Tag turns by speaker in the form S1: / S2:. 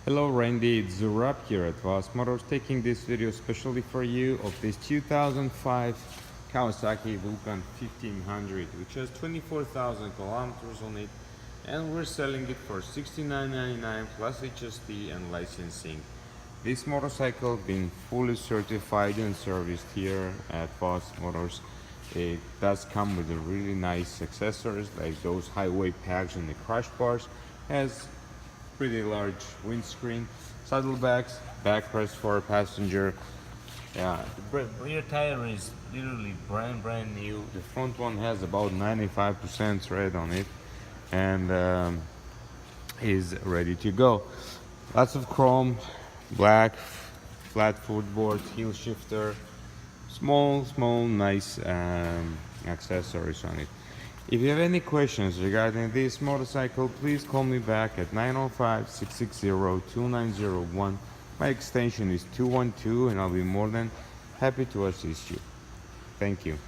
S1: Hello Randy, it's Zurab here at Vos Motors, taking this video especially for you of this 2005 Kawasaki Vulcan 1500, which has 24,000 kilometers on it, and we're selling it for $69.99 plus HST and licensing. This motorcycle being fully certified and serviced here at Vos Motors. It does come with a really nice accessories like those highway packs and the crash bars. Has pretty large windscreen, saddlebags, backrest for a passenger. Yeah, the rear tire is literally brand new. The front one has about 95% tread on it, and is ready to go. Lots of chrome, black, flat footboard, heel shifter, small, nice accessories on it. If you have any questions regarding this motorcycle, please call me back at 905-660-2901. My extension is 212 and I'll be more than happy to assist you. Thank you.